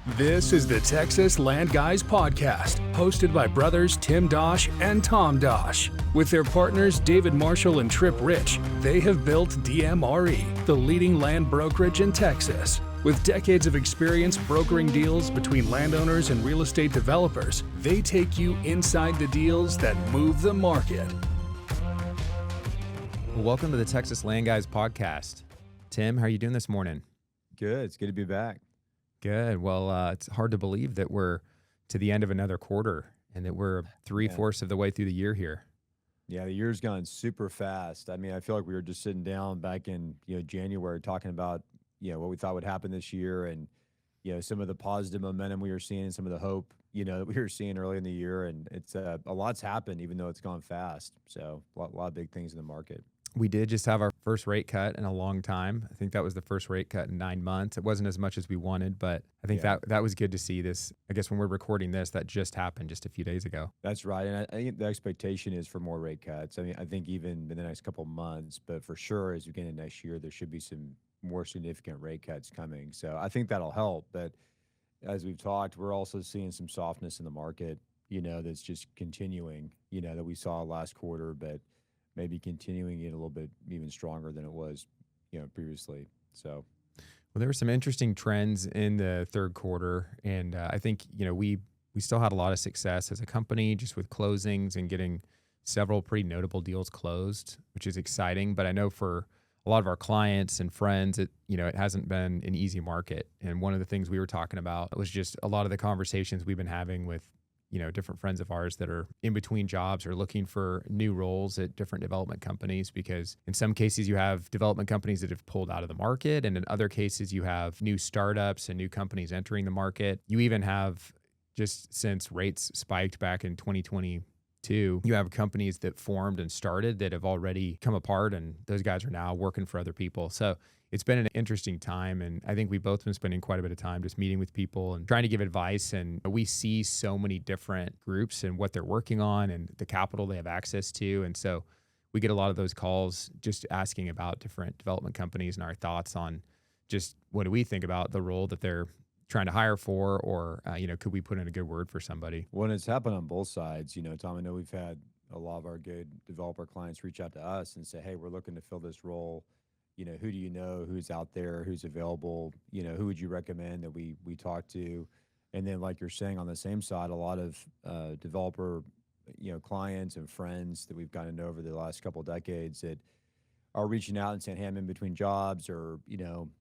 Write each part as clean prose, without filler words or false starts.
This is the Texas Land Guys podcast, hosted by brothers Tim Dosh and Tom Dosh. With their partners David Marshall and Trip Rich, they have built DMRE, the leading land brokerage in Texas. With decades of experience brokering deals between landowners and real estate developers, they take you inside the deals that move the market. Welcome to the Texas Land Guys podcast. Tim, how are you doing this morning? Good. It's good to be back. Good. Well, it's hard to believe that we're to the end of another quarter and that we're three-fourths of the way through the year here. Yeah, the year's gone super fast. I mean, I feel like we were just sitting down back in January talking about what we thought would happen this year, and some of the positive momentum we were seeing, and some of the hope that we were seeing early in the year, and it's a lot's happened, even though it's gone fast. So a lot of big things in the market. We did just have our first rate cut in a long time. I think that was the first rate cut in 9 months. It wasn't as much as we wanted, but I think that was good to see this. I guess when we're recording this, that just happened just a few days ago. That's right. And I think the expectation is for more rate cuts. I mean, I think even in the next couple of months, but for sure, as we get into next year, there should be some more significant rate cuts coming. So I think that'll help. But as we've talked, we're also seeing some softness in the market, that's just continuing, that we saw last quarter, but maybe continuing it a little bit even stronger than it was, previously. So, well, there were some interesting trends in the third quarter, and I think we still had a lot of success as a company just with closings and getting several pretty notable deals closed, which is exciting. But I know for a lot of our clients and friends, it hasn't been an easy market. And one of the things we were talking about was just a lot of the conversations we've been having with different friends of ours that are in between jobs or looking for new roles at different development companies, because in some cases you have development companies that have pulled out of the market, and in other cases you have new startups and new companies entering the market. You even have, just since rates spiked back in 2022, you have companies that formed and started that have already come apart, and those guys are now working for other people. So it's been an interesting time, and I think we've both been spending quite a bit of time just meeting with people and trying to give advice. And we see so many different groups and what they're working on and the capital they have access to. And so we get a lot of those calls just asking about different development companies and our thoughts on just what do we think about the role that they're trying to hire for, or could we put in a good word for somebody? Well, it's happened on both sides. Tom, I know we've had a lot of our good developer clients reach out to us and say, hey, we're looking to fill this role. Who do you know, who's out there, who's available, who would you recommend that we talk to? And then, like you're saying, on the same side, a lot of developer, clients and friends that we've gotten to know over the last couple of decades that are reaching out and saying, hey, I'm in between jobs, or,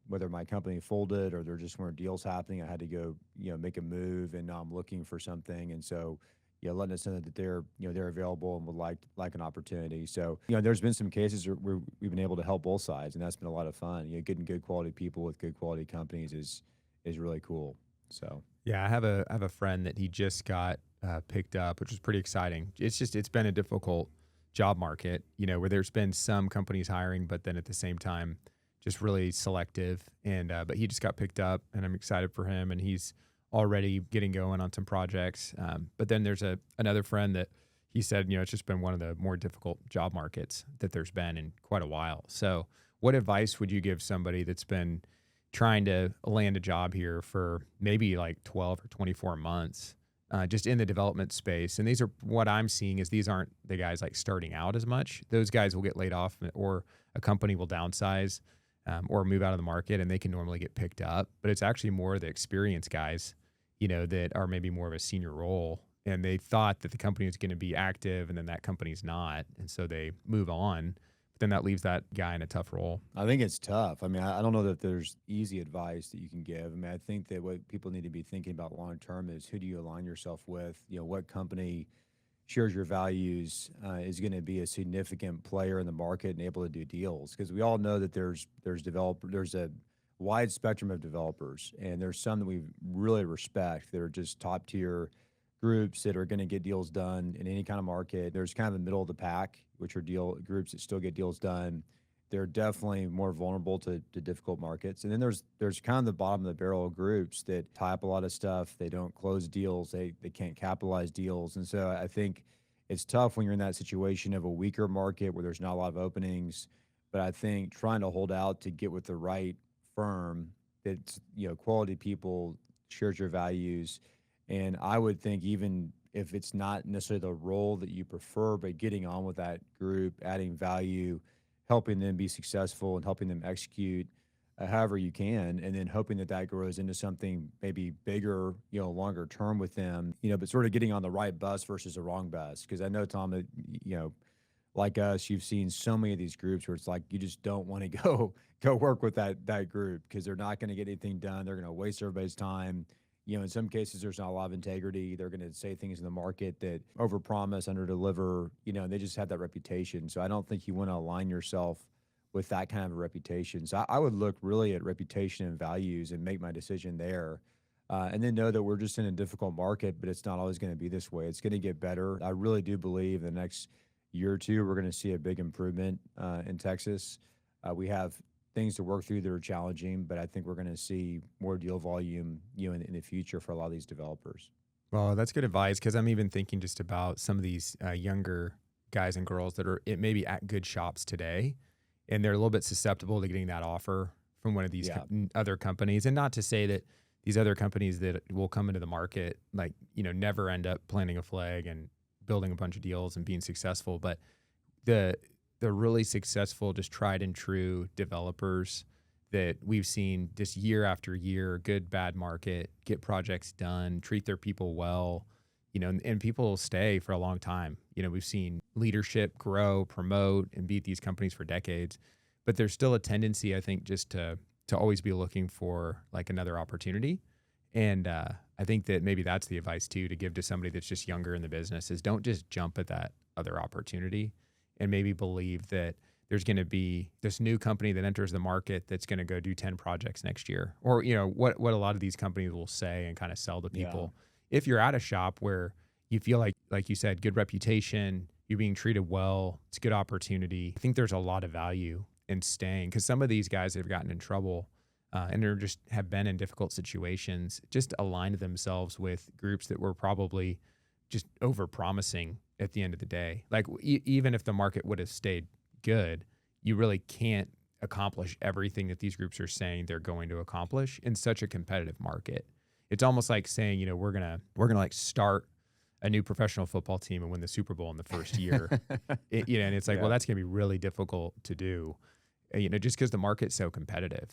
whether my company folded or there just weren't deals happening, I had to go, make a move, and now I'm looking for something. And so, letting us know that they're available and would like an opportunity. So, there's been some cases where we've been able to help both sides, and that's been a lot of fun. Getting good quality people with good quality companies is really cool. So, yeah, I have a friend that he just got picked up, which was pretty exciting. It's been a difficult job market, where there's been some companies hiring, but then at the same time, just really selective. And but he just got picked up, and I'm excited for him, and he's already getting going on some projects. But then there's another friend that he said, it's just been one of the more difficult job markets that there's been in quite a while. So what advice would you give somebody that's been trying to land a job here for maybe like 12 or 24 months, just in the development space? And these are, what I'm seeing is these aren't the guys like starting out as much. Those guys will get laid off, or a company will downsize, or move out of the market, and they can normally get picked up. But it's actually more the experienced guys, that are maybe more of a senior role, and they thought that the company was going to be active, and then that company's not, and so they move on. But then that leaves that guy in a tough role. I think it's tough. I mean, I don't know that there's easy advice that you can give. I mean, I think that what people need to be thinking about long term is, who do you align yourself with? What company shares your values, is going to be a significant player in the market and able to do deals. Because we all know that there's a wide spectrum of developers, and there's some that we really respect that are just top tier groups that are going to get deals done in any kind of market. There's kind of the middle of the pack, which are groups that still get deals done. They're definitely more vulnerable to difficult markets. And then there's kind of the bottom of the barrel groups that tie up a lot of stuff. They don't close deals. They can't capitalize deals. And so I think it's tough when you're in that situation of a weaker market where there's not a lot of openings. But I think trying to hold out to get with the right firm that's, quality people shares your values. And I would think even if it's not necessarily the role that you prefer, but getting on with that group, adding value, helping them be successful and helping them execute however you can, and then hoping that that grows into something maybe bigger, longer term with them, but sort of getting on the right bus versus the wrong bus. Because I know, Tom, that, like us, you've seen so many of these groups where it's like you just don't want to go work with that group because they're not going to get anything done. They're going to waste everybody's time. In some cases, there's not a lot of integrity. They're going to say things in the market that overpromise, underdeliver. And they just have that reputation. So I don't think you want to align yourself with that kind of a reputation. So I would look really at reputation and values and make my decision there. And then know that we're just in a difficult market, but it's not always going to be this way. It's going to get better. I really do believe the next year or two, we're going to see a big improvement in Texas. We have things to work through that are challenging, but I think we're going to see more deal volume, in the future for a lot of these developers. Well, that's good advice because I'm even thinking just about some of these younger guys and girls that are maybe at good shops today, and they're a little bit susceptible to getting that offer from one of these other companies. And not to say that these other companies that will come into the market, never end up planting a flag and building a bunch of deals and being successful, but the really successful, just tried and true developers that we've seen just year after year, good, bad market, get projects done, treat their people well, and people will stay for a long time. We've seen leadership grow, promote, and be at these companies for decades, but there's still a tendency, I think, just to always be looking for like another opportunity. And I think that maybe that's the advice too, to give to somebody that's just younger in the business, is don't just jump at that other opportunity and maybe believe that there's going to be this new company that enters the market that's going to go do 10 projects next year. Or, what a lot of these companies will say and kind of sell to people. Yeah. If you're at a shop where you feel like you said, good reputation, you're being treated well, it's a good opportunity, I think there's a lot of value in staying, because some of these guys that have gotten in trouble and they're just have been in difficult situations, just aligned themselves with groups that were probably just over promising at the end of the day. Like even if the market would have stayed good, you really can't accomplish everything that these groups are saying they're going to accomplish in such a competitive market. It's almost like saying, we're gonna like start a new professional football team and win the Super Bowl in the first year. And it's like, well, that's gonna be really difficult to do, just because the market's so competitive.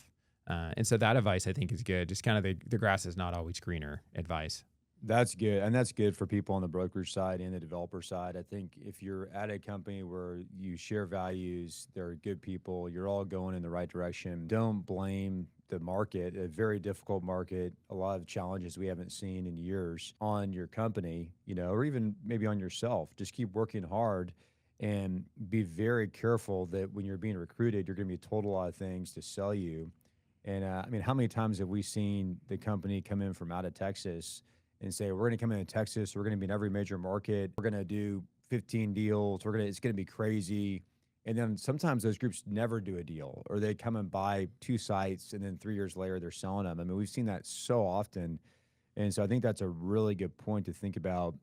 And so that advice I think is good. Just kind of the grass is not always greener advice. That's good. And that's good for people on the brokerage side and the developer side. I think if you're at a company where you share values, they're good people, you're all going in the right direction, don't blame the market, a very difficult market, a lot of challenges we haven't seen in years, on your company, or even maybe on yourself. Just keep working hard and be very careful that when you're being recruited, you're going to be told a lot of things to sell you. And how many times have we seen the company come in from out of Texas and say, we're going to come into Texas, we're going to be in every major market, we're going to do 15 deals, it's going to be crazy. And then sometimes those groups never do a deal, or they come and buy 2 sites and then 3 years later they're selling them. We've seen that so often. And so I think that's a really good point to think about.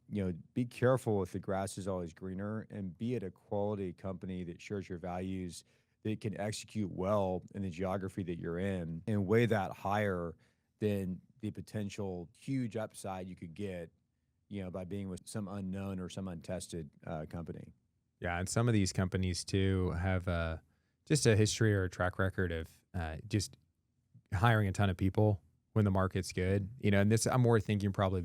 Be careful if the grass is always greener, and be at a quality company that shares your values, that can execute well in the geography that you're in, and weigh that higher than the potential huge upside you could get, by being with some unknown or some untested company. Yeah, and some of these companies too have just a history or a track record of just hiring a ton of people when the market's good. And this, I'm more thinking probably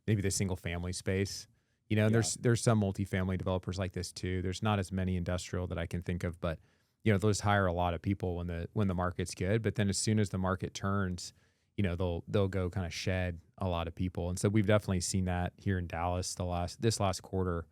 maybe the single family space. And there's some multifamily developers like this too. There's not as many industrial that I can think of, but they'll just hire a lot of people when the market's good. But then as soon as the market turns, they'll go kind of shed a lot of people. And so we've definitely seen that here in Dallas this last quarter.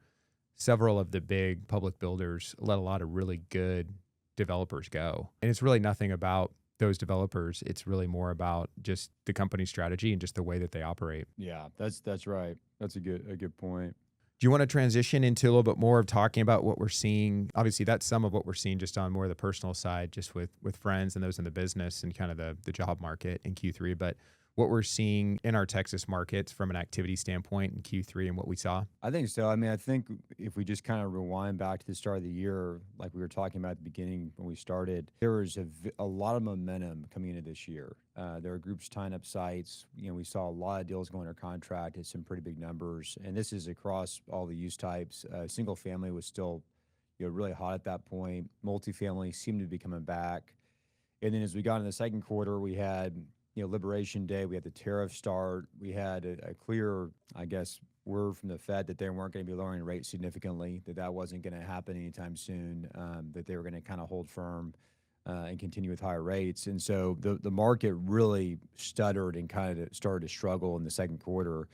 Several of the big public builders let a lot of really good developers go. And it's really nothing about those developers. It's really more about just the company strategy and just the way that they operate. Yeah, that's right. That's a good point. Do you want to transition into a little bit more of talking about what we're seeing? Obviously, that's some of what we're seeing just on more of the personal side, just with friends and those in the business and kind of the job market in Q3. But what we're seeing in our Texas markets from an activity standpoint in Q3 and what we saw? I think so. I mean, I think if we just kind of rewind back to the start of the year, like we were talking about at the beginning when we started, there was a lot of momentum coming into this year. There were groups tying up sites. We saw a lot of deals going under contract at some pretty big numbers, and this is across all the use types. Single family was still, really hot at that point. Multifamily seemed to be coming back, and then as we got in the second quarter, we had Liberation Day, we had the tariff start, we had a clear, I guess, word from the Fed that they weren't going to be lowering rates significantly, that wasn't going to happen anytime soon, that they were going to kind of hold firm and continue with higher rates. And so the market really stuttered and kind of started to struggle in the second quarter.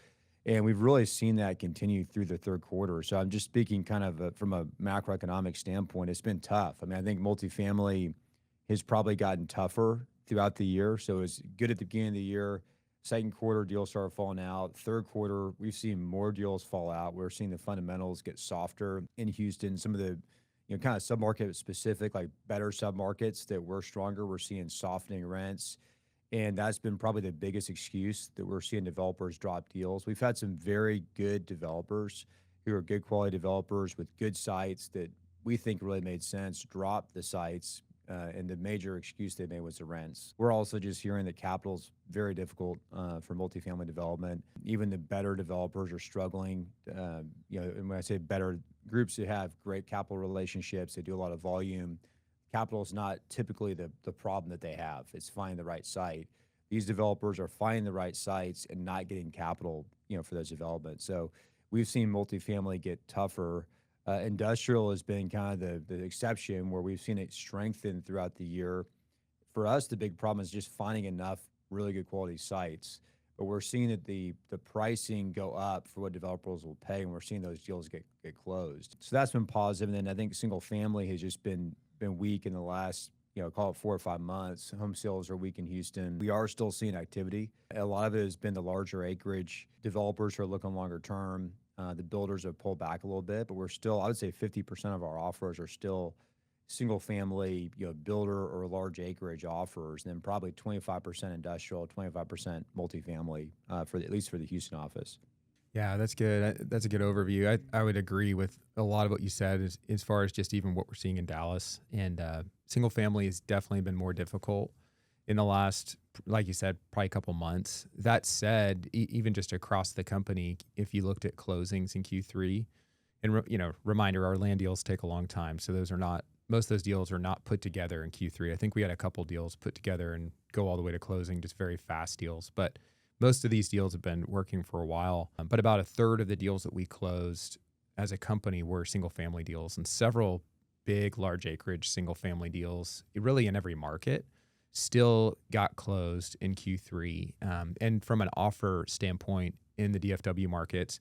And we've really seen that continue through the third quarter. So I'm just speaking kind of from a macroeconomic standpoint, it's been tough. I mean, I think multifamily has probably gotten tougher throughout the year. So it was good at the beginning of the year. Second quarter, deals started falling out. Third quarter, we've seen more deals fall out. We're seeing the fundamentals get softer in Houston. Some of the kind of submarket specific, like better submarkets that were stronger, we're seeing softening rents. And that's been probably the biggest excuse that we're seeing developers drop deals. We've had some very good developers who are good quality developers with good sites that we think really made sense, drop the sites. And the major excuse they made was the rents. We're also just hearing that capital's very difficult for multifamily development. Even the better developers are struggling. And when I say better, groups that have great capital relationships, they do a lot of volume. Capital is not typically the problem that they have. It's finding the right site. These developers are finding the right sites and not getting capital, for those developments. So we've seen multifamily get tougher. Industrial has been kind of the exception where we've seen it strengthen throughout the year. For us, the big problem is just finding enough really good quality sites. But we're seeing that the pricing go up for what developers will pay, and we're seeing those deals get closed. So that's been positive. And then I think single family has just been weak in the last, call it 4 or 5 months. Home sales are weak in Houston. We are still seeing activity. A lot of it has been the larger acreage. Developers are looking longer term. The builders have pulled back a little bit, but we're still, I would say 50% of our offers are still single family, builder or large acreage offers, and then probably 25% industrial, 25% multifamily at least for the Houston office. Yeah, that's good. That's a good overview. I would agree with a lot of what you said as far as just even what we're seeing in Dallas. And single family has definitely been more difficult in the last, like you said, probably a couple months. That said, even just across the company, if you looked at closings in Q3, and reminder, our land deals take a long time, so most of those deals are not put together in Q3. I think we had a couple deals put together and go all the way to closing, just very fast deals. But most of these deals have been working for a while. But about a third of the deals that we closed as a company were single family deals, and several big, large acreage single family deals, really in every market, still got closed in Q3. And from an offer standpoint in the DFW markets,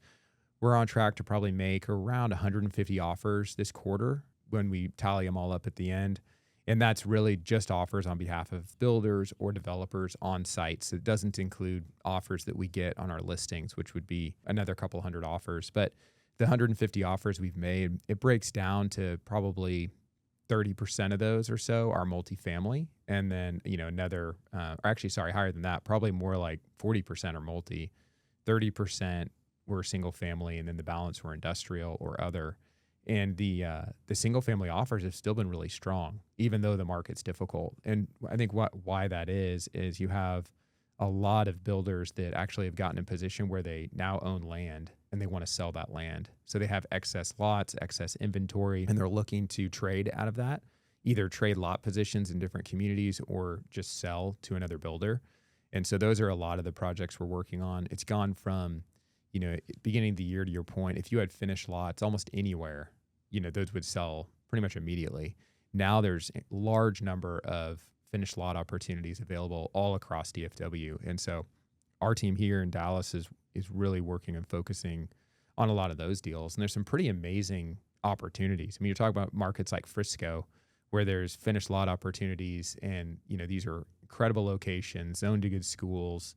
we're on track to probably make around 150 offers this quarter when we tally them all up at the end. And that's really just offers on behalf of builders or developers on sites. It doesn't include offers that we get on our listings, which would be another couple hundred offers. But the 150 offers we've made, it breaks down to probably 30% of those or so are multifamily. And then, higher than that, probably more like 40% are multi, 30% were single family, and then the balance were industrial or other. And the single family offers have still been really strong, even though the market's difficult. And I think why that is you have a lot of builders that actually have gotten in a position where they now own land and they want to sell that land. So they have excess lots, excess inventory, and they're looking to trade out of that, either trade lot positions in different communities or just sell to another builder. And so those are a lot of the projects we're working on. It's gone from, beginning of the year, to your point, if you had finished lots almost anywhere, those would sell pretty much immediately. Now there's a large number of finished lot opportunities available all across DFW. And so our team here in Dallas is really working and focusing on a lot of those deals. And there's some pretty amazing opportunities. I mean, you're talking about markets like Frisco, where there's finished lot opportunities, and these are incredible locations, zoned to good schools.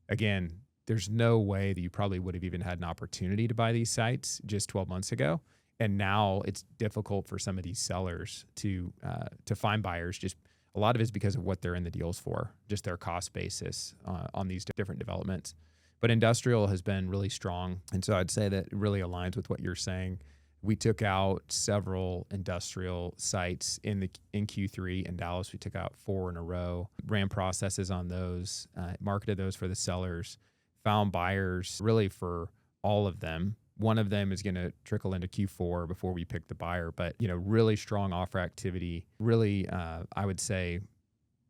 Again, there's no way that you probably would have even had an opportunity to buy these sites just 12 months ago. And now it's difficult for some of these sellers to find buyers. Just a lot of it is because of what they're in the deals for, just their cost basis on these different developments. But industrial has been really strong. And so I'd say that it really aligns with what you're saying. We took out several industrial sites in Q3 in Dallas. We took out 4 in a row, ran processes on those, marketed those for the sellers, found buyers really for all of them. One of them is going to trickle into Q4 before we pick the buyer, but really strong offer activity. Really, I would say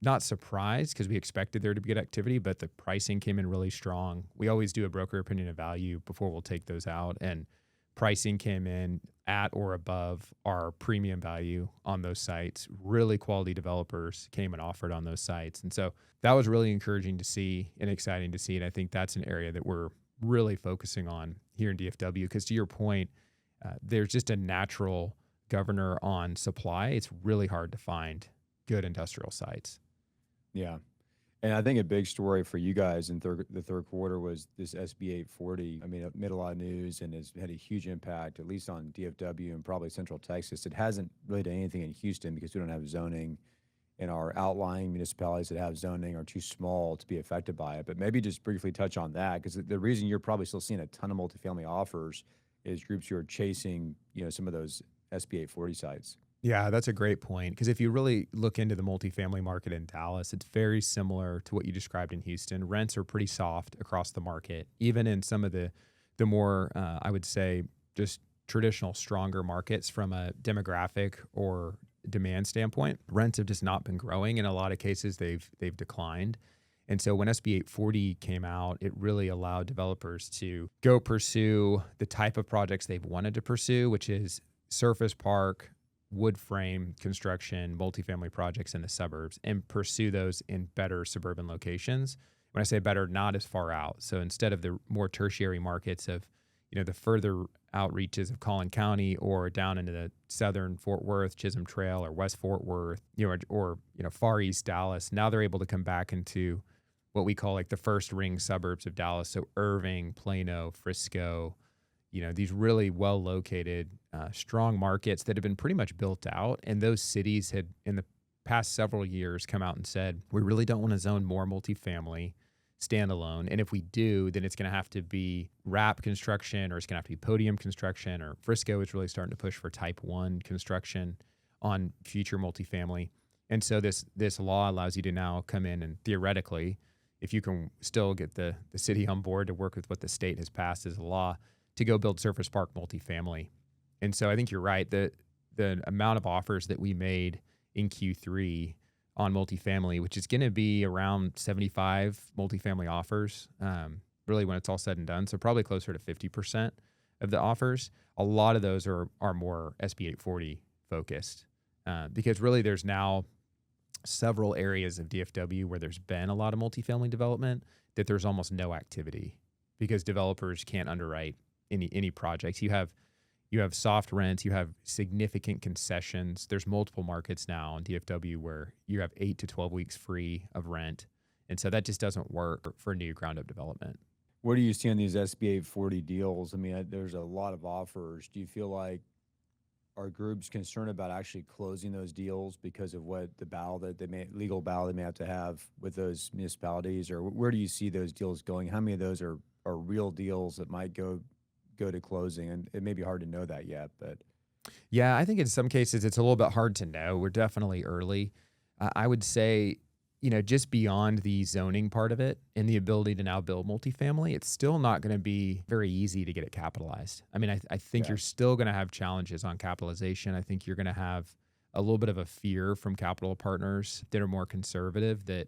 not surprised because we expected there to be good activity, but the pricing came in really strong. We always do a broker opinion of value before we'll take those out, and pricing came in at or above our premium value on those sites. Really quality developers came and offered on those sites. And so that was really encouraging to see and exciting to see. And I think that's an area that we're really focusing on here in DFW because, to your point, there's just a natural governor on supply. It's really hard to find good industrial sites. Yeah. And I think a big story for you guys in the third quarter was this SB 840. I mean, it made a lot of news and has had a huge impact, at least on DFW and probably Central Texas. It hasn't really done anything in Houston because we don't have zoning, and our outlying municipalities that have zoning are too small to be affected by it. But maybe just briefly touch on that, because the reason you're probably still seeing a ton of multifamily offers is groups who are chasing, some of those SB 840 sites. Yeah, that's a great point. Because if you really look into the multifamily market in Dallas, it's very similar to what you described in Houston. Rents are pretty soft across the market, even in some of the more, I would say, just traditional, stronger markets from a demographic or demand standpoint. Rents have just not been growing. In a lot of cases, they've declined. And so when SB 840 came out, it really allowed developers to go pursue the type of projects they've wanted to pursue, which is surface park, wood frame construction, multifamily projects in the suburbs, and pursue those in better suburban locations. When I say better, not as far out. So instead of the more tertiary markets of, the further outreaches of Collin County or down into the southern Fort Worth, Chisholm Trail, or West Fort Worth, or far east Dallas, now they're able to come back into what we call like the first ring suburbs of Dallas. So Irving, Plano, Frisco, these really well-located, strong markets that have been pretty much built out. And those cities had, in the past several years, come out and said, we really don't want to zone more multifamily standalone. And if we do, then it's going to have to be wrap construction, or it's going to have to be podium construction, or Frisco is really starting to push for type 1 construction on future multifamily. And so this law allows you to now come in and theoretically, if you can still get the city on board to work with what the state has passed as a law, to go build surface park multifamily. And so I think you're right. The amount of offers that we made in Q3 on multifamily, which is going to be around 75 multifamily offers, really when it's all said and done. So probably closer to 50% of the offers. A lot of those are more SB 840 focused, because really there's now several areas of DFW where there's been a lot of multifamily development that there's almost no activity because developers can't underwrite any projects. You have soft rents, you have significant concessions. There's multiple markets now in DFW where you have 8 to 12 weeks free of rent. And so that just doesn't work for new ground up development. What do you see on these SB 840 deals? I mean, there's a lot of offers. Do you feel like, are groups concerned about actually closing those deals because of what the legal battle they may have to have with those municipalities? Or where do you see those deals going? How many of those are real deals that might go to closing? And it may be hard to know that yet, but yeah, I think in some cases it's a little bit hard to know. We're definitely early. I would say, just beyond the zoning part of it and the ability to now build multifamily, it's still not going to be very easy to get it capitalized. I mean, I think you're still going to have challenges on capitalization. I think you're going to have a little bit of a fear from capital partners that are more conservative that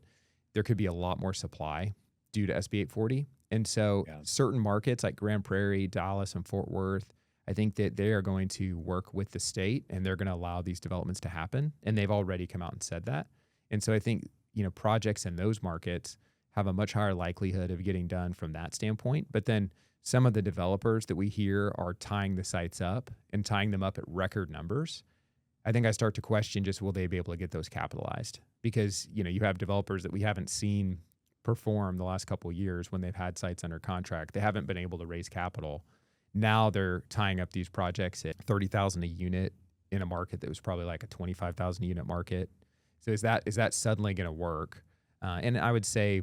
there could be a lot more supply due to SB 840. And so certain markets like Grand Prairie, Dallas, and Fort Worth, I think that they are going to work with the state and they're going to allow these developments to happen. And they've already come out and said that. And so I think, projects in those markets have a much higher likelihood of getting done from that standpoint. But then some of the developers that we hear are tying the sites up and tying them up at record numbers. I think I start to question just, will they be able to get those capitalized? Because, you have developers that we haven't seen perform the last couple of years when they've had sites under contract. They haven't been able to raise capital. Now they're tying up these projects at $30,000 a unit in a market that was probably like a $25,000 unit market So is that suddenly going to work? And I would say,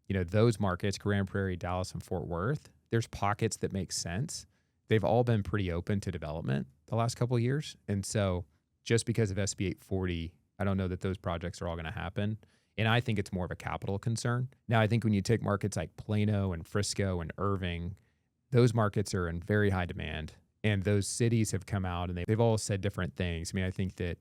those markets, Grand Prairie, Dallas, and Fort Worth, there's pockets that make sense. They've all been pretty open to development the last couple of years. And so just because of SB 840, I don't know that those projects are all going to happen. And I think it's more of a capital concern. Now, I think when you take markets like Plano and Frisco and Irving, those markets are in very high demand. And those cities have come out and they've all said different things. I mean, I think that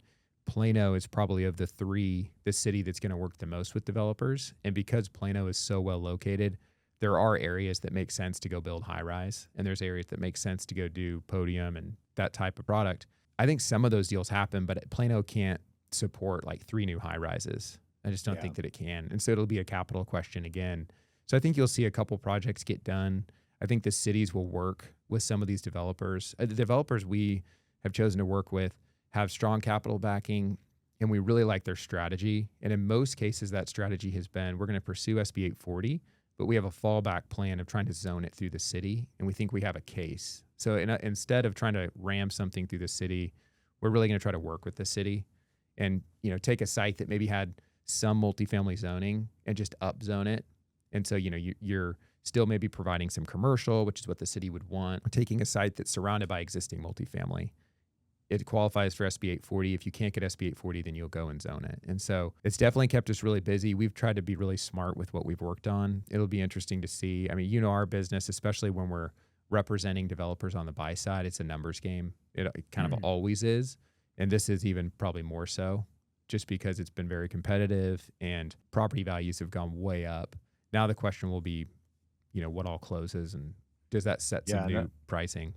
Plano is probably of the three, the city that's going to work the most with developers. And because Plano is so well located, there are areas that make sense to go build high rise. And there's areas that make sense to go do podium and that type of product. I think some of those deals happen, but Plano can't support like 3 new high rises. I just don't think that it can. And so it'll be a capital question again. So I think you'll see a couple projects get done. I think the cities will work with some of these developers. The developers we have chosen to work with have strong capital backing, and we really like their strategy. And in most cases, that strategy has been, we're going to pursue SB 840, but we have a fallback plan of trying to zone it through the city, and we think we have a case. So instead of trying to ram something through the city, we're really going to try to work with the city and take a site that maybe had some multifamily zoning and just upzone it. And so you're still maybe providing some commercial, which is what the city would want. We're taking a site that's surrounded by existing multifamily. It qualifies for SB 840. If you can't get SB 840, then you'll go and zone it. And so it's definitely kept us really busy. We've tried to be really smart with what we've worked on. It'll be interesting to see. I mean, our business, especially when we're representing developers on the buy side, it's a numbers game. It kind of always is. And this is even probably more so just because it's been very competitive and property values have gone way up. Now the question will be, what all closes and does that set some new pricing?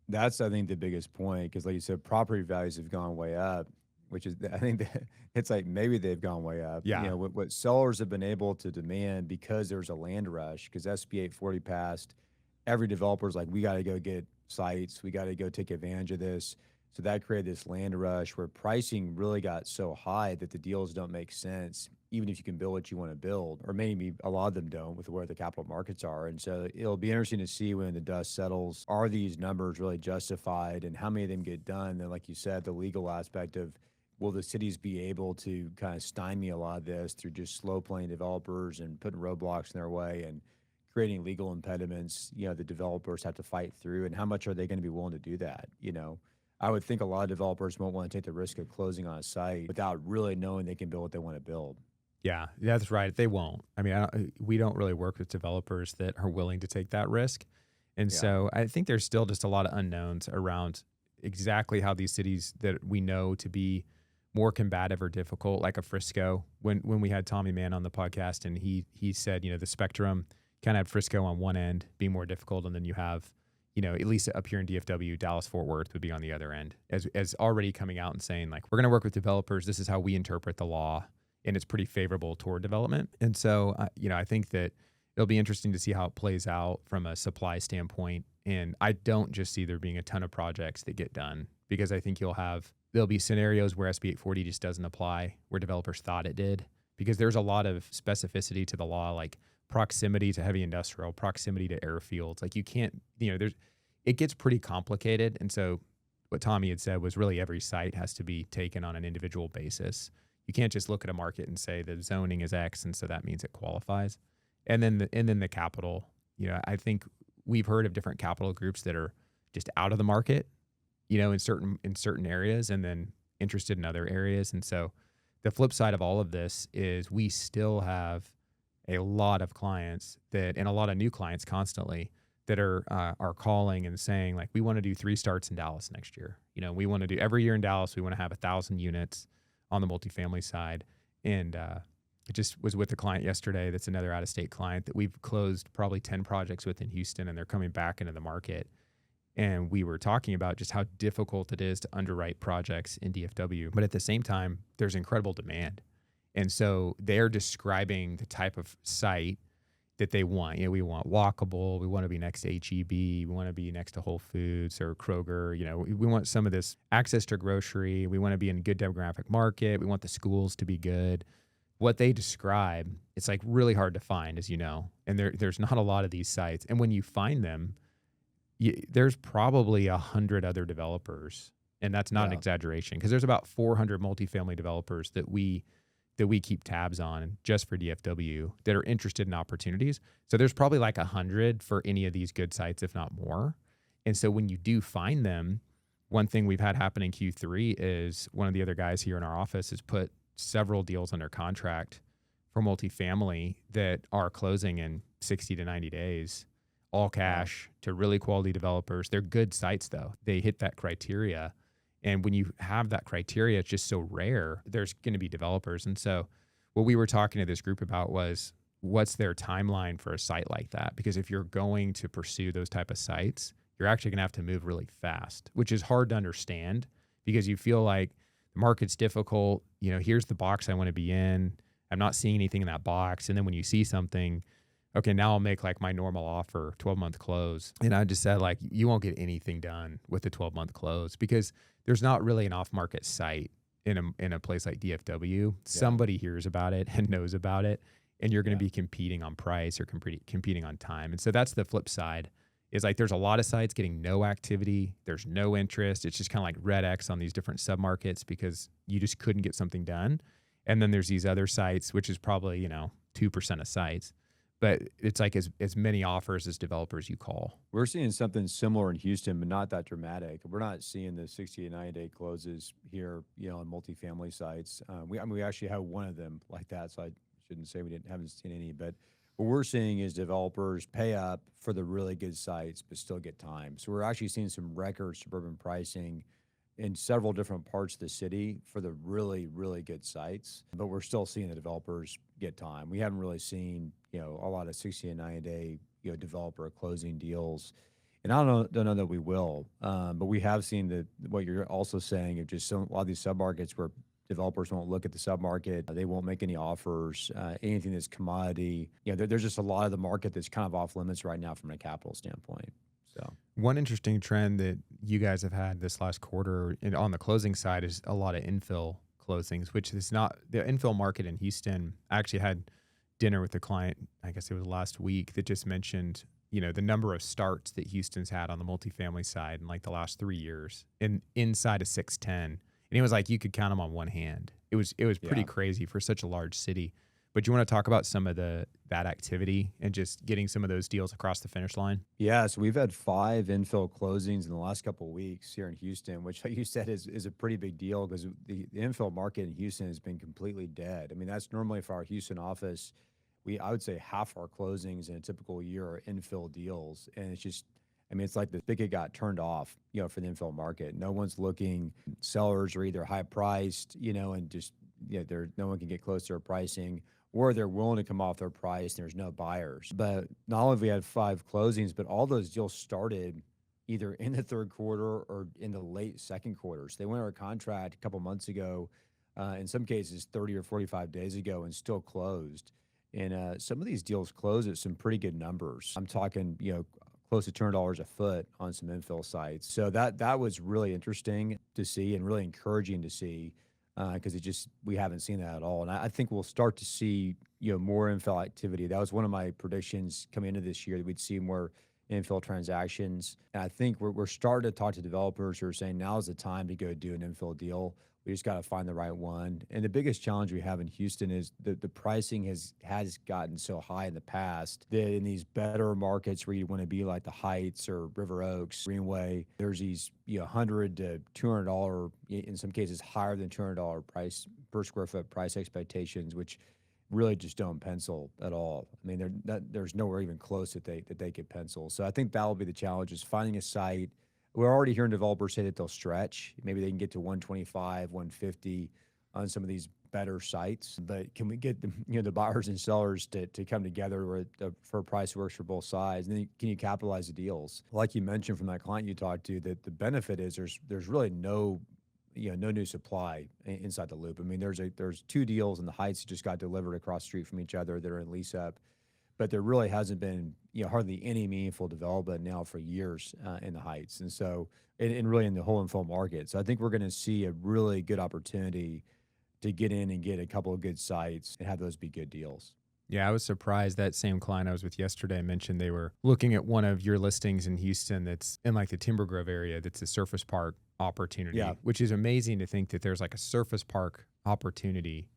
That's, I think, the biggest point, because like you said, property values have gone way up, which is, I think that it's like maybe they've gone way up. Yeah. What sellers have been able to demand because there's a land rush, because SB 840 passed, every developer's like, we got to go get sites, we got to go take advantage of this. So that created this land rush where pricing really got so high that the deals don't make sense, even if you can build what you want to build, or maybe a lot of them don't with where the capital markets are. And so it'll be interesting to see when the dust settles, are these numbers really justified and how many of them get done? And like you said, the legal aspect of, will the cities be able to kind of stymie a lot of this through just slow playing developers and putting roadblocks in their way and creating legal impediments, the developers have to fight through, and how much are they going to be willing to do that? I would think a lot of developers won't want to take the risk of closing on a site without really knowing they can build what they want to build. Yeah, that's right. They won't. I mean, we don't really work with developers that are willing to take that risk. And so I think there's still just a lot of unknowns around exactly how these cities that we know to be more combative or difficult, like a Frisco, when we had Tommy Mann on the podcast, and he said, the spectrum kind of had Frisco on one end being more difficult, and then you have, at least up here in DFW, Dallas, Fort Worth would be on the other end, as already coming out and saying, like, we're going to work with developers. This is how we interpret the law, and it's pretty favorable toward development. And so, I think that it'll be interesting to see how it plays out from a supply standpoint. And I don't just see there being a ton of projects that get done, because I think there'll be scenarios where SB 840 just doesn't apply, where developers thought it did, because there's a lot of specificity to the law, like proximity to heavy industrial, proximity to airfields. Like you can't, it gets pretty complicated. And so what Tommy had said was really every site has to be taken on an individual basis. You can't just look at a market and say the zoning is X, and so that means it qualifies. And then the capital, I think we've heard of different capital groups that are just out of the market, in certain areas, and then interested in other areas. And so the flip side of all of this is we still have a lot of clients and a lot of new clients constantly that are calling and saying, like, we want to do 3 starts in Dallas next year. We want to do every year in Dallas, we want to have 1,000 units on the multifamily side. And it just was with a client yesterday that's another out-of-state client that we've closed probably 10 projects with in Houston, and they're coming back into the market. And we were talking about just how difficult it is to underwrite projects in DFW. But at the same time, there's incredible demand. And so they're describing the type of site that they want. We want walkable. We want to be next to H-E-B. We want to be next to Whole Foods or Kroger. We want some of this access to grocery. We want to be in a good demographic market. We want the schools to be good. What they describe, it's like really hard to find, as you know. And there's not a lot of these sites. And when you find them, there's probably 100 other developers. And that's not an exaggeration, because there's about 400 multifamily developers that we that we keep tabs on just for DFW that are interested in opportunities. So there's probably like 100 for any of these good sites, if not more. And so when you do find them, one thing we've had happen in Q3 is one of the other guys here in our office has put several deals under contract for multifamily that are closing in 60 to 90 days, all cash to really quality developers. They're good sites though. They hit that criteria. And when you have that criteria, it's just so rare, there's going to be developers. And so what we were talking to this group about was what's their timeline for a site like that? Because if you're going to pursue those type of sites, you're actually going to have to move really fast, which is hard to understand because you feel like the market's difficult. You know, here's the box I want to be in. I'm not seeing anything in that box. And then when you see something, okay, now I'll make like my normal offer, 12-month close. And I just said, like, you won't get anything done with the 12-month close because there's not really an off-market site in a place like DFW. Yeah. Somebody hears about it and knows about it, and you're going to be competing on price or competing on time. And so that's the flip side is like there's a lot of sites getting no activity. There's no interest. It's just kind of like red X on these different submarkets because you just couldn't get something done. And then there's these other sites, which is probably, 2% of sites. But it's like as many offers as developers you call. We're seeing something similar in Houston, but not that dramatic. We're not seeing the 60 to 90-day closes here, on multifamily sites. We actually have one of them like that, so I shouldn't say haven't seen any. But what we're seeing is developers pay up for the really good sites, but still get time. So we're actually seeing some record suburban pricing in several different parts of the city for the really, really good sites, but we're still seeing the developers get time. We haven't really seen, a lot of 60 and 90-day, developer closing deals. And I don't know that we will, but we have seen what you're also saying of just a lot of these submarkets where developers won't look at the submarket. They won't make any offers, anything that's commodity. There's just a lot of the market that's kind of off limits right now from a capital standpoint. So one interesting trend that you guys have had this last quarter on the closing side is a lot of infill closings, which is not the infill market in Houston. I actually had dinner with a client, I guess it was last week, that just mentioned, the number of starts that Houston's had on the multifamily side in like the last 3 years inside of 610. And it was like you could count them on one hand. It was pretty crazy for such a large city. But you want to talk about some of that activity and just getting some of those deals across the finish line? Yeah, so we've had 5 infill closings in the last couple of weeks here in Houston, which, like you said, is a pretty big deal because the infill market in Houston has been completely dead. I mean, that's normally for our Houston office. I would say half our closings in a typical year are infill deals, and it's just, it's like the spigot got turned off, for the infill market. No one's looking. Sellers are either high priced, and just no one can get close to their pricing, or they're willing to come off their price and there's no buyers. But not only have we had 5 closings, but all those deals started either in the third quarter or in the late second quarter. So they went under contract a couple months ago, in some cases 30 or 45 days ago, and still closed. And some of these deals closed at some pretty good numbers. I'm talking, close to $200 a foot on some infill sites. So that was really interesting to see and really encouraging to see. Because we haven't seen that at all. And I think we'll start to see, more infill activity. That was one of my predictions coming into this year, that we'd see more infill transactions. And I think we're starting to talk to developers who are saying now's the time to go do an infill deal. We just got to find the right one. And the biggest challenge we have in Houston is the pricing has gotten so high in the past that in these better markets where you want to be like the Heights or River Oaks, Greenway, there's these $100 to $200, in some cases higher than $200 price per square foot price expectations, which really just don't pencil at all. I mean, there's nowhere even close that they could pencil. So I think that'll be the challenge, is finding a site. We're already hearing developers say that they'll stretch. Maybe they can get to 125, 150 on some of these better sites. But can we get the buyers and sellers to come together where for a price that works for both sides? And then can you capitalize the deals? Like you mentioned from that client you talked to, that the benefit is there's really no new supply inside the loop. I mean, there's 2 deals in the Heights that just got delivered across the street from each other that are in lease up. But there really hasn't been, hardly any meaningful development now for years in the Heights. And so, and really in the whole infill market. So I think we're going to see a really good opportunity to get in and get a couple of good sites and have those be good deals. Yeah, I was surprised that same client I was with yesterday mentioned they were looking at one of your listings in Houston that's in like the Timber Grove area that's a surface park opportunity, which is amazing to think that there's like a surface park opportunity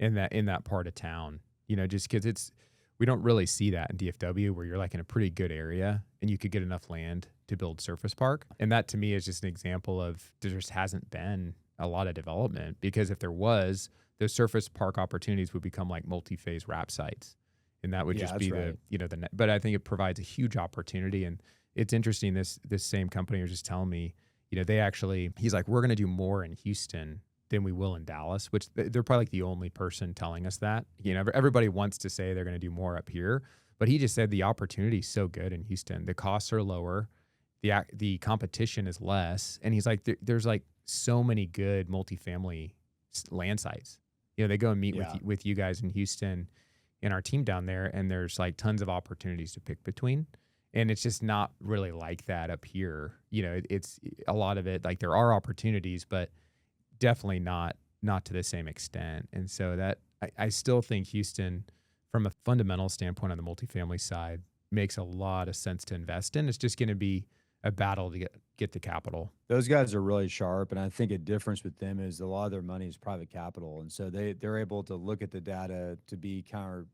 in that part of town. Just because we don't really see that in DFW where you're like in a pretty good area and you could get enough land to build surface park. And that to me is just an example of there just hasn't been a lot of development, because if there was, those surface park opportunities would become like multi-phase wrap sites. And that would Yeah, just that's be right. but I think it provides a huge opportunity. And it's interesting, this same company was just telling me, he's like, we're going to do more in Houston than we will in Dallas, which they're probably like the only person telling us that. Everybody wants to say they're going to do more up here, but he just said the opportunity is so good in Houston. The costs are lower, the competition is less, and he's like, there's like so many good multifamily land sites. They go and meet Yeah. with you guys in Houston and our team down there, and there's like tons of opportunities to pick between. And it's just not really like that up here. It's a lot of it, like there are opportunities, but definitely not to the same extent. And so that I still think Houston, from a fundamental standpoint on the multifamily side, makes a lot of sense to invest in. It's just going to be a battle to get the capital. Those guys are really sharp, and I think a difference with them is a lot of their money is private capital, and so they're able to look at the data to be counter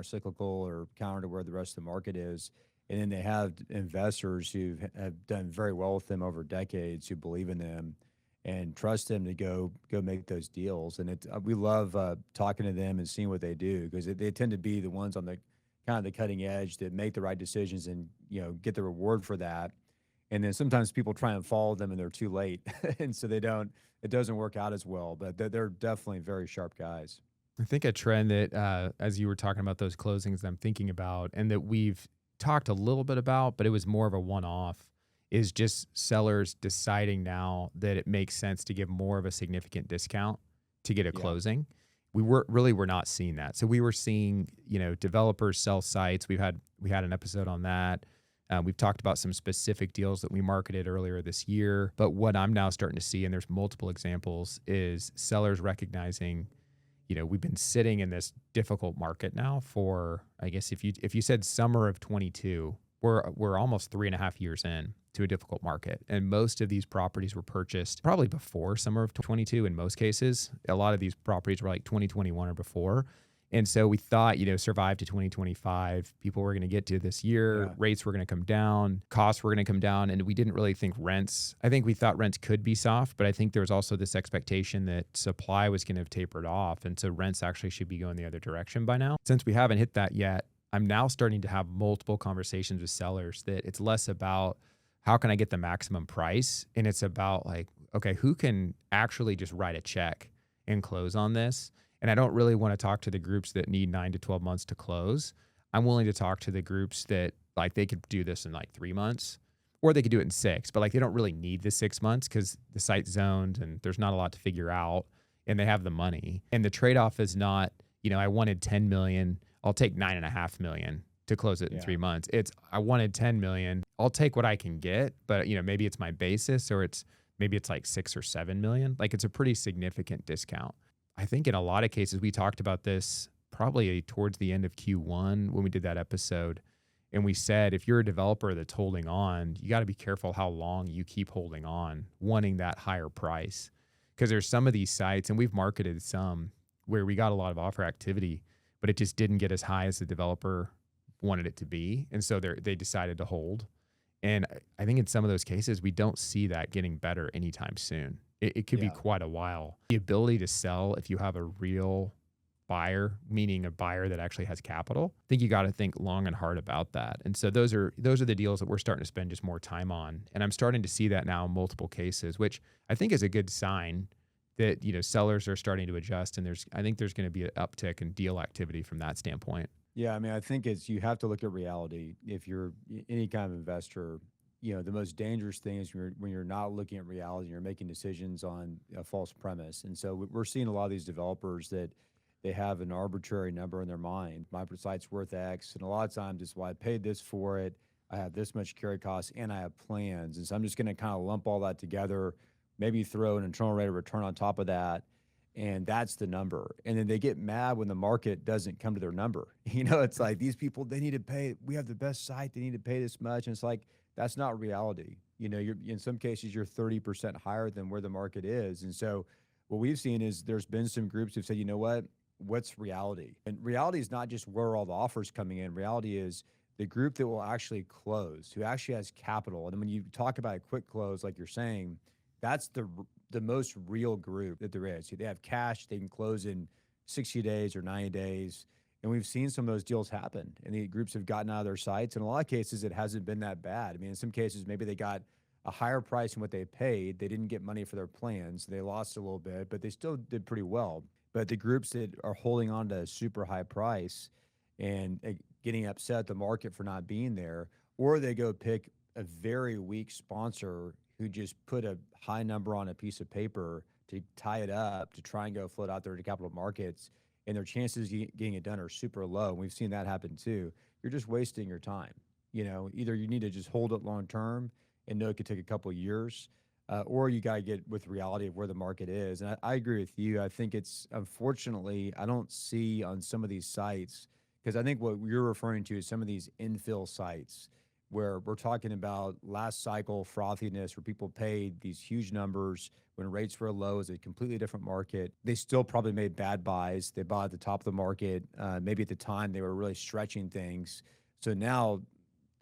cyclical or counter to where the rest of the market is, and then they have investors who have done very well with them over decades, who believe in them and trust them to go make those deals. And we love talking to them and seeing what they do, because they tend to be the ones on the kind of the cutting edge that make the right decisions and get the reward for that. And then sometimes people try and follow them and they're too late, and so it doesn't work out as well. But they're definitely very sharp guys. I think a trend that, as you were talking about those closings, that I'm thinking about, and that we've talked a little bit about, but it was more of a one-off, is just sellers deciding now that it makes sense to give more of a significant discount to get a Yeah. closing. We're not seeing that. So we were seeing, developers sell sites. We had an episode on that. We've talked about some specific deals that we marketed earlier this year. But what I'm now starting to see, and there's multiple examples, is sellers recognizing, we've been sitting in this difficult market now for, I guess if you said summer of 22, we're almost 3.5 years in to a difficult market. And most of these properties were purchased probably before summer of 22 in most cases. A lot of these properties were like 2021 or before. And so we thought, survive to 2025, people were going to get to this year, Yeah. rates were going to come down, costs were going to come down, and we didn't really think rents. I think we thought rents could be soft, but I think there was also this expectation that supply was going to have tapered off, and so rents actually should be going the other direction by now. Since we haven't hit that yet, I'm now starting to have multiple conversations with sellers that it's less about how can I get the maximum price, and it's about like, okay, who can actually just write a check and close on this? And I don't really want to talk to the groups that need 9 to 12 months to close. I'm willing to talk to the groups that like they could do this in like 3 months, or they could do it in 6, but like they don't really need the 6 months because the site's zoned and there's not a lot to figure out and they have the money. And the trade-off is not, I wanted 10 million, I'll take 9.5 million to close it in Yeah. 3 months. It's, I wanted 10 million, I'll take what I can get, but maybe it's my basis, or maybe it's like 6 or 7 million. Like it's a pretty significant discount. I think in a lot of cases, we talked about this probably towards the end of Q1 when we did that episode. And we said, if you're a developer that's holding on, you got to be careful how long you keep holding on, wanting that higher price. Because there's some of these sites, and we've marketed some, where we got a lot of offer activity, but it just didn't get as high as the developer wanted it to be. And so they decided to hold. And I think in some of those cases, we don't see that getting better anytime soon. It could be Yeah. quite a while. The ability to sell, if you have a real buyer, meaning a buyer that actually has capital, I think you got to think long and hard about that. And so those are the deals that we're starting to spend just more time on. And I'm starting to see that now in multiple cases, which I think is a good sign that, sellers are starting to adjust. And I think there's going to be an uptick in deal activity from that standpoint. Yeah, I mean, I think you have to look at reality. If you're any kind of investor, the most dangerous thing is when you're not looking at reality, you're making decisions on a false premise. And so we're seeing a lot of these developers that they have an arbitrary number in their mind. My site's worth X, and a lot of times it's, well, I paid this for it, I have this much carry costs, and I have plans. And so I'm just going to kind of lump all that together, maybe throw an internal rate of return on top of that, and that's the number. And then they get mad when the market doesn't come to their number. It's like, these people, they need to pay, we have the best site, they need to pay this much. And it's like, that's not reality. You're in some cases you're 30% higher than where the market is. And so what we've seen is there's been some groups who've said, you know what, what's reality. And reality is not just where all the offers coming in. Reality is the group that will actually close, who actually has capital. And when you talk about a quick close, like you're saying, that's the most real group that there is. They have cash, they can close in 60 days or 90 days. And we've seen some of those deals happen, and the groups have gotten out of their sites. In a lot of cases, it hasn't been that bad. I mean, in some cases, maybe they got a higher price than what they paid. They didn't get money for their plans. They lost a little bit, but they still did pretty well. But the groups that are holding on to a super high price and getting upset at the market for not being there, or they go pick a very weak sponsor who just put a high number on a piece of paper to tie it up to try and go float out there to capital markets, and their chances of getting it done are super low. And we've seen that happen too. You're just wasting your time. Either you need to just hold it long term and know it could take a couple of years, or you got to get with reality of where the market is. And I agree with you. I think it's, unfortunately, I don't see on some of these sites, because I think what you're referring to is some of these infill sites where we're talking about last cycle frothiness, where people paid these huge numbers when rates were low. It's a completely different market. They still probably made bad buys. They bought at the top of the market. Maybe at the time they were really stretching things. So now,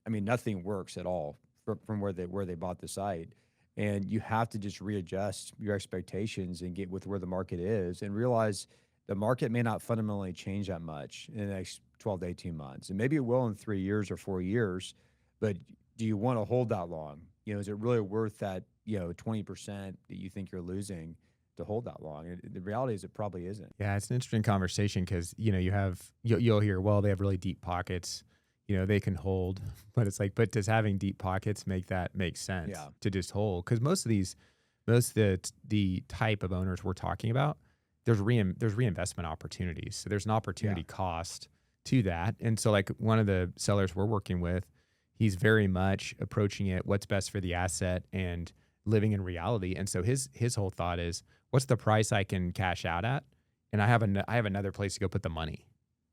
I mean, nothing works at all from where they bought the site. And you have to just readjust your expectations and get with where the market is, and realize the market may not fundamentally change that much in the next 12 to 18 months. And maybe it will in 3 years or 4 years, but do you want to hold that long? Is it really worth that, 20% that you think you're losing to hold that long? And the reality is it probably isn't. Yeah, it's an interesting conversation because, you'll hear, well, they have really deep pockets, they can hold, but it's like, but does having deep pockets make sense to just hold? Because most of the type of owners we're talking about, there's reinvestment opportunities. So there's an opportunity cost to that. And so like one of the sellers we're working with, he's very much approaching it, what's best for the asset and living in reality. And so his whole thought is, what's the price I can cash out at? And I have another place to go put the money.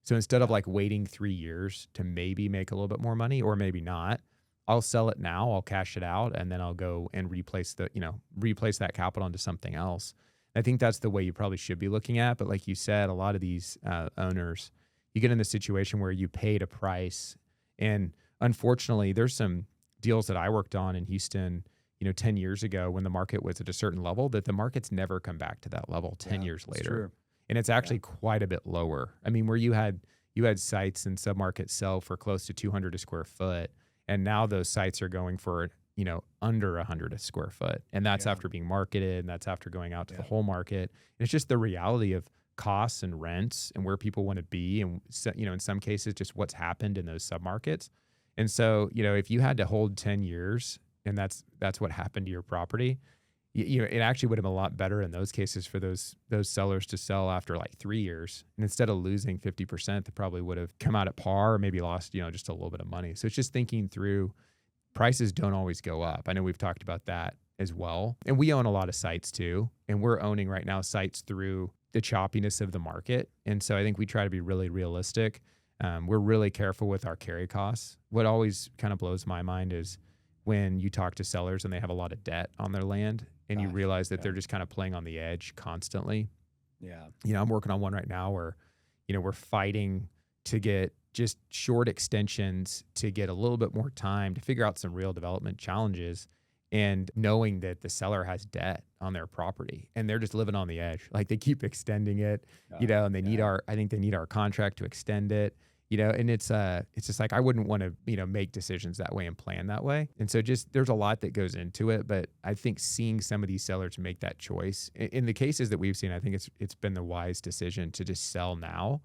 So instead of like waiting 3 years to maybe make a little bit more money, or maybe not, I'll sell it now, I'll cash it out, and then I'll go and replace that capital into something else. I think that's the way you probably should be looking at. But like you said, a lot of these owners, you get in the situation where you paid a price. And unfortunately, there's some deals that I worked on in Houston, 10 years ago when the market was at a certain level, that the market's never come back to that level 10 years later. True. And it's actually quite a bit lower. I mean, where you had sites and submarkets sell for close to 200 a square foot, and now those sites are going for, under 100 a square foot. And that's after being marketed, and that's after going out to the whole market. And it's just the reality of costs and rents and where people want to be. And, in some cases, just what's happened in those submarkets. And so, if you had to hold 10 years and that's what happened to your property, it actually would have been a lot better in those cases for those sellers to sell after like 3 years. And instead of losing 50%, they probably would have come out at par, or maybe lost, just a little bit of money. So it's just thinking through, prices don't always go up. I know we've talked about that as well. And we own a lot of sites too. And we're owning right now sites through the choppiness of the market. And so I think we try to be really realistic. We're really careful with our carry costs. What always kind of blows my mind is when you talk to sellers and they have a lot of debt on their land, and you realize that they're just kind of playing on the edge constantly. Yeah. I'm working on one right now where, we're fighting to get just short extensions to get a little bit more time to figure out some real development challenges, and knowing that the seller has debt on their property and they're just living on the edge. Like they keep extending it, and they need I think they need our contract to extend it. And it's just like, I wouldn't want to, make decisions that way and plan that way. And so just, there's a lot that goes into it, but I think seeing some of these sellers make that choice in the cases that we've seen, I think it's been the wise decision to just sell now,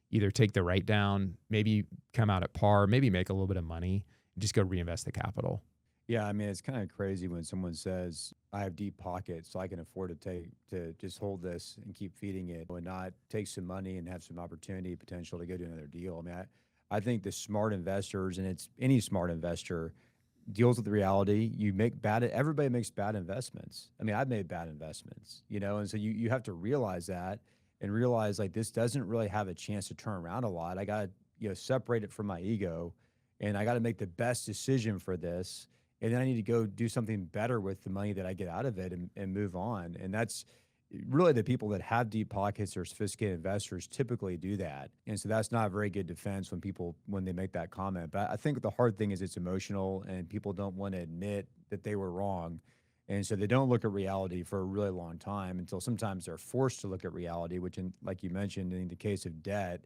either take the write down, maybe come out at par, maybe make a little bit of money, and just go reinvest the capital. Yeah, I mean, it's kind of crazy when someone says, I have deep pockets, so I can afford to just hold this and keep feeding it, and not take some money and have some opportunity potential to go do another deal. I mean, I think the smart investors, and it's any smart investor, deals with the reality. Everybody makes bad investments. I mean, I've made bad investments, and so you have to realize that, and realize like this doesn't really have a chance to turn around a lot. I got to, separate it from my ego, and I got to make the best decision for this. And then I need to go do something better with the money that I get out of it, and move on. And that's, really the people that have deep pockets or sophisticated investors typically do that. And so that's not a very good defense when they make that comment. But I think the hard thing is it's emotional and people don't want to admit that they were wrong. And so they don't look at reality for a really long time until sometimes they're forced to look at reality, which, like you mentioned, in the case of debt,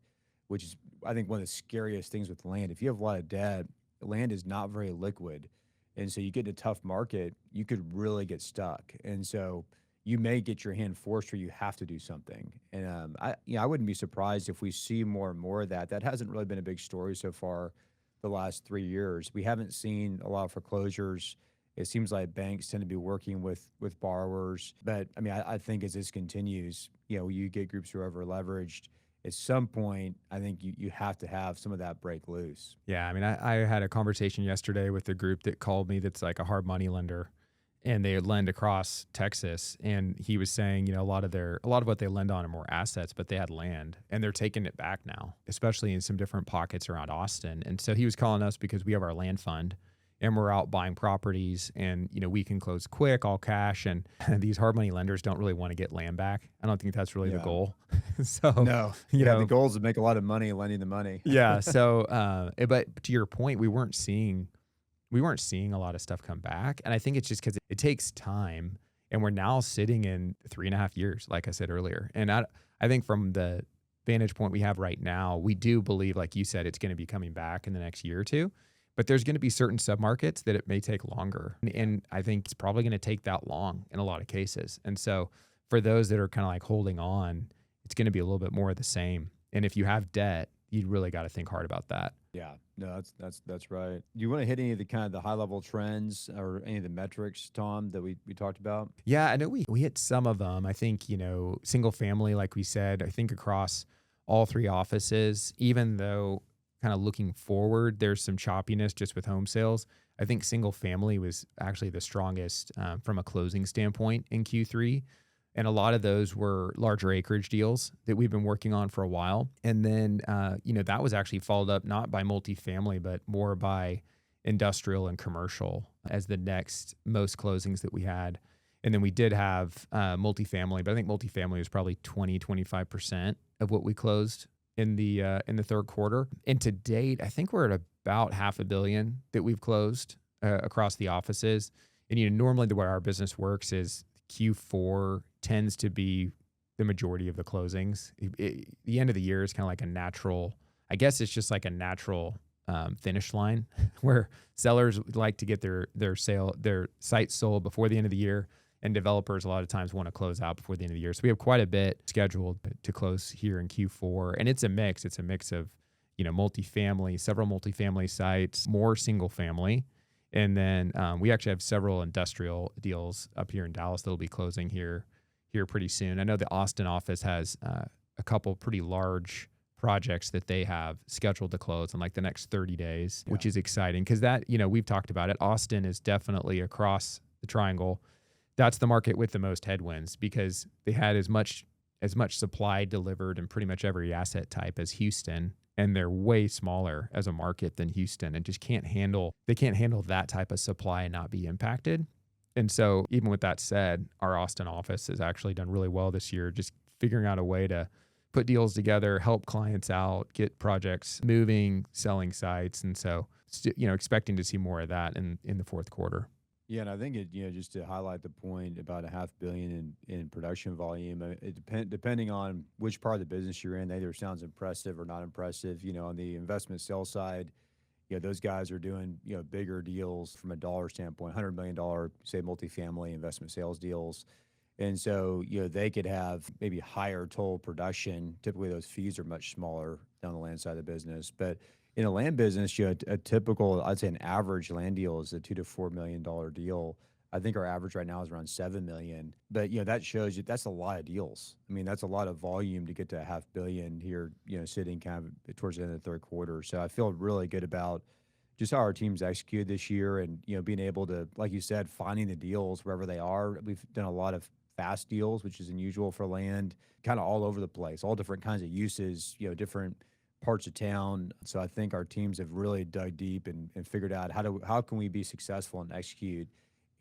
which is, I think, one of the scariest things with land. If you have a lot of debt, land is not very liquid. And so you get in a tough market, you could really get stuck. And so you may get your hand forced where you have to do something. And I wouldn't be surprised if we see more and more of that. That hasn't really been a big story so far the last 3 years. We haven't seen a lot of foreclosures. It seems like banks tend to be working with borrowers. But I mean, I think as this continues, you get groups who are over leveraged. At some point, I think you have to have some of that break loose. Yeah, I mean, I had a conversation yesterday with a group that called me that's like a hard money lender, and they lend across Texas. And he was saying, a lot of what they lend on are more assets, but they had land, and they're taking it back now, especially in some different pockets around Austin. And so he was calling us because we have our land fund, and we're out buying properties, and we can close quick, all cash. And these hard money lenders don't really want to get land back. I don't think that's really the goal. So no, the goal is to make a lot of money lending the money. Yeah. So, but to your point, we weren't seeing a lot of stuff come back, and I think it's just because it takes time, and we're now sitting in 3.5 years, like I said earlier. And I think from the vantage point we have right now, we do believe, like you said, it's going to be coming back in the next year or two. But there's going to be certain submarkets that it may take longer. And I think it's probably going to take that long in a lot of cases. And so for those that are kind of like holding on, it's going to be a little bit more of the same. And if you have debt, you really got to think hard about that. Yeah, no, that's right. Do you want to hit any of the kind of the high level trends or any of the metrics, Tom, that we talked about? Yeah, I know we hit some of them. I think, single family, like we said, I think across all three offices, even though kind of looking forward, there's some choppiness just with home sales. I think single family was actually the strongest from a closing standpoint in Q3. And a lot of those were larger acreage deals that we've been working on for a while. And then, that was actually followed up not by multifamily, but more by industrial and commercial as the next most closings that we had. And then we did have multifamily, but I think multifamily was probably 20-25% of what we closed in the third quarter. And to date, I think we're at about $500 million that we've closed across the offices. And normally the way our business works is Q4 tends to be the majority of the closings. The end of the year is kind of like a natural, I guess it's just like a natural finish line where sellers like to get their site sold before the end of the year. And developers a lot of times want to close out before the end of the year. So we have quite a bit scheduled to close here in Q4. And it's a mix. It's a mix of, multifamily, several multifamily sites, more single family. And then we actually have several industrial deals up here in Dallas that will be closing here pretty soon. I know the Austin office has a couple pretty large projects that they have scheduled to close in like the next 30 days, which is exciting because that, we've talked about it. Austin is definitely across the triangle. That's the market with the most headwinds because they had as much supply delivered in pretty much every asset type as Houston, and they're way smaller as a market than Houston and just can't handle that type of supply and not be impacted. And so even with that said, our Austin office has actually done really well this year, just figuring out a way to put deals together, help clients out, get projects moving, selling sites. And so, expecting to see more of that in the fourth quarter. Yeah, and I think just to highlight the point about $500 million in production volume, depending on which part of the business you're in, that either sounds impressive or not impressive. On the investment sales side, those guys are doing bigger deals from a dollar standpoint, $100 million, say multifamily investment sales deals, and so they could have maybe higher total production. Typically, those fees are much smaller down the land side of the business, but in a land business, a typical, I'd say an average land deal is a $2 to $4 million deal. I think our average right now is around $7 million. But that shows you that's a lot of deals. I mean, that's a lot of volume to get to $500 million here, sitting kind of towards the end of the third quarter. So I feel really good about just how our team's executed this year, and being able to, like you said, finding the deals wherever they are. We've done a lot of fast deals, which is unusual for land, kind of all over the place, all different kinds of uses, different parts of town. So I think our teams have really dug deep and figured out how can we be successful and execute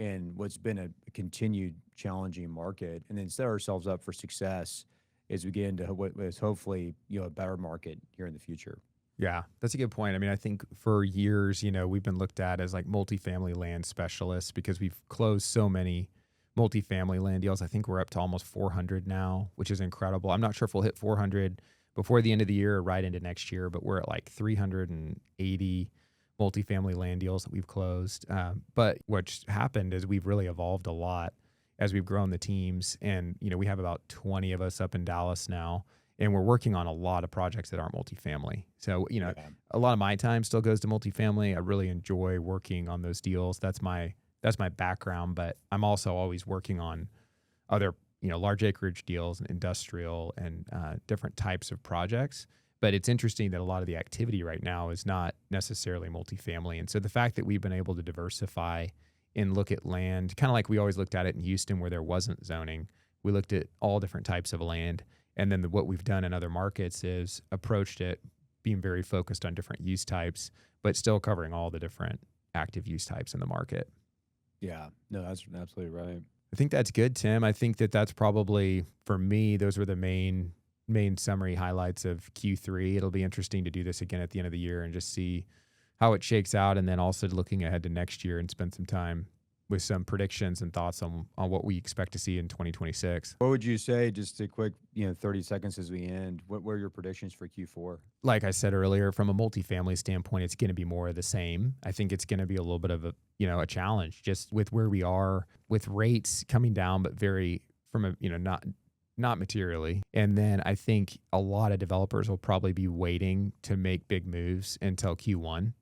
in what's been a continued challenging market, and then set ourselves up for success as we get into what is hopefully, a better market here in the future. Yeah, that's a good point. I mean, I think for years, we've been looked at as like multifamily land specialists because we've closed so many multifamily land deals. I think we're up to almost 400 now, which is incredible. I'm not sure if we'll hit 400 before the end of the year or right into next year, but we're at like 380 multifamily land deals that we've closed. But what's happened is we've really evolved a lot as we've grown the teams. And, we have about 20 of us up in Dallas now, and we're working on a lot of projects that aren't multifamily. So, Yeah. a lot of my time still goes to multifamily. I really enjoy working on those deals. That's my background, but I'm also always working on other, large acreage deals and industrial and different types of projects. But it's interesting that a lot of the activity right now is not necessarily multifamily. And so the fact that we've been able to diversify and look at land, kind of like we always looked at it in Houston where there wasn't zoning, we looked at all different types of land. And then what we've done in other markets is approached it being very focused on different use types, but still covering all the different active use types in the market. Yeah, no, that's absolutely right. I think that's good, Tim. I think that that's probably, for me, those were the main summary highlights of Q3. It'll be interesting to do this again at the end of the year and just see how it shakes out. And then also looking ahead to next year and spend some time with some predictions and thoughts on what we expect to see in 2026. What would you say, just a quick, 30 seconds as we end, what were your predictions for Q4? Like I said earlier, from a multifamily standpoint, it's going to be more of the same. I think it's going to be a little bit of a challenge just with where we are with rates coming down, but very from a, not materially. And then I think a lot of developers will probably be waiting to make big moves until Q1.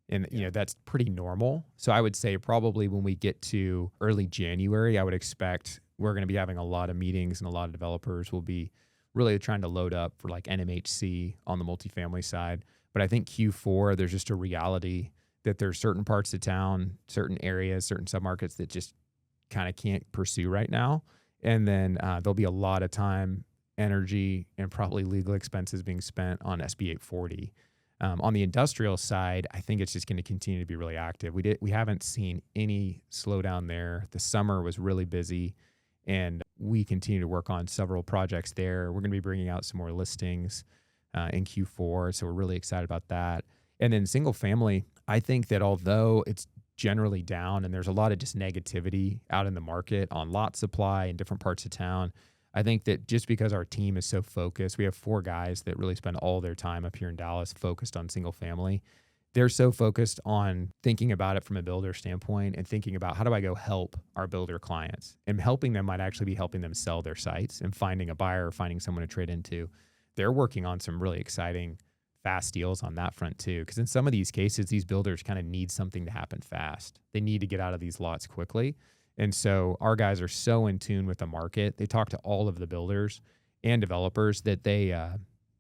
And, that's pretty normal. So I would say probably when we get to early January, I would expect we're going to be having a lot of meetings and a lot of developers will be really trying to load up for like NMHC on the multifamily side. But I think Q4, there's just a reality that there's certain parts of town, certain areas, certain submarkets that just kind of can't pursue right now. And then there'll be a lot of time, energy, and probably legal expenses being spent on SB 840. On the industrial side, I think it's just going to continue to be really active. We haven't seen any slowdown there. The summer was really busy, and we continue to work on several projects there. We're going to be bringing out some more listings in Q4, so we're really excited about that. And then single family, I think that although it's generally down and there's a lot of just negativity out in the market on lot supply in different parts of town, I think that just because our team is so focused, we have 4 guys that really spend all their time up here in Dallas focused on single family. They're so focused on thinking about it from a builder standpoint and thinking about how do I go help our builder clients, and helping them might actually be helping them sell their sites and finding a buyer or finding someone to trade into. They're working on some really exciting fast deals on that front too. Because in some of these cases, these builders kind of need something to happen fast. They need to get out of these lots quickly. And so our guys are so in tune with the market. They talk to all of the builders and developers that they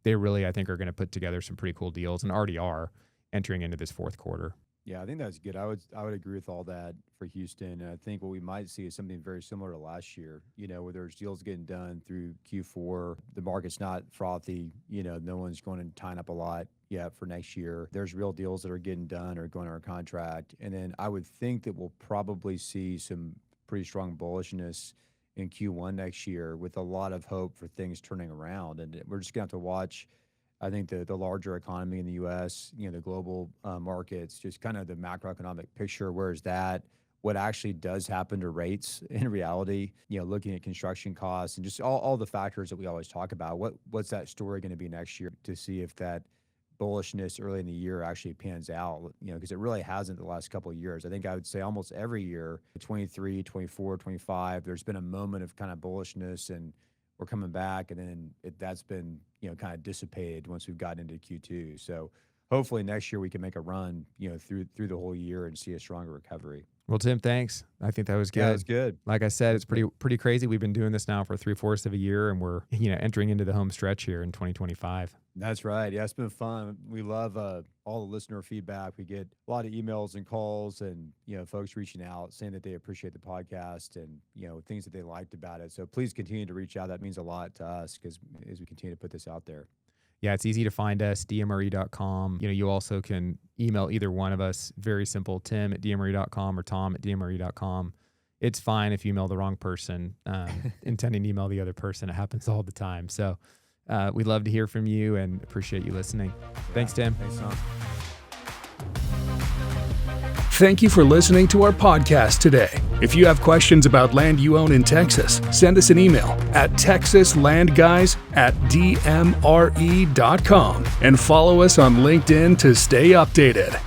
really, I think, are going to put together some pretty cool deals and already are entering into this fourth quarter. Yeah, I think that's good. I would agree with all that for Houston. And I think what we might see is something very similar to last year, where there's deals getting done through Q4. The market's not frothy, no one's going to tying up a lot yet for next year. There's real deals that are getting done or going under contract. And then I would think that we'll probably see some pretty strong bullishness in Q1 next year with a lot of hope for things turning around. And we're just going to have to watch, I think, the larger economy in the U.S., the global markets, just kind of the macroeconomic picture. Where is that? What actually does happen to rates in reality? Looking at construction costs and just all the factors that we always talk about. What's that story going to be next year, to see if that bullishness early in the year actually pans out, because it really hasn't the last couple of years. I think I would say almost every year, 23, 24, 25, there's been a moment of kind of bullishness and we're coming back, and then that's been, kind of dissipated once we've gotten into Q2. So hopefully next year we can make a run, through the whole year and see a stronger recovery. Well, Tim, thanks. I think that was good. Yeah, it's good. Like I said, it's pretty crazy. We've been doing this now for 3/4 of a year, and we're entering into the home stretch here in 2025. That's right. Yeah, it's been fun. We love all the listener feedback. We get a lot of emails and calls, and folks reaching out saying that they appreciate the podcast and things that they liked about it. So please continue to reach out. That means a lot to us because as we continue to put this out there. Yeah, it's easy to find us, dmre.com. You also can email either one of us. Very simple, tim@dmre.com or tom@dmre.com. It's fine if you email the wrong person, intending to email the other person. It happens all the time. So we'd love to hear from you and appreciate you listening. Thanks, Tim. Thanks, Tom. Thank you for listening to our podcast today. If you have questions about land you own in Texas, send us an email at texaslandguys@dmre.com and follow us on LinkedIn to stay updated.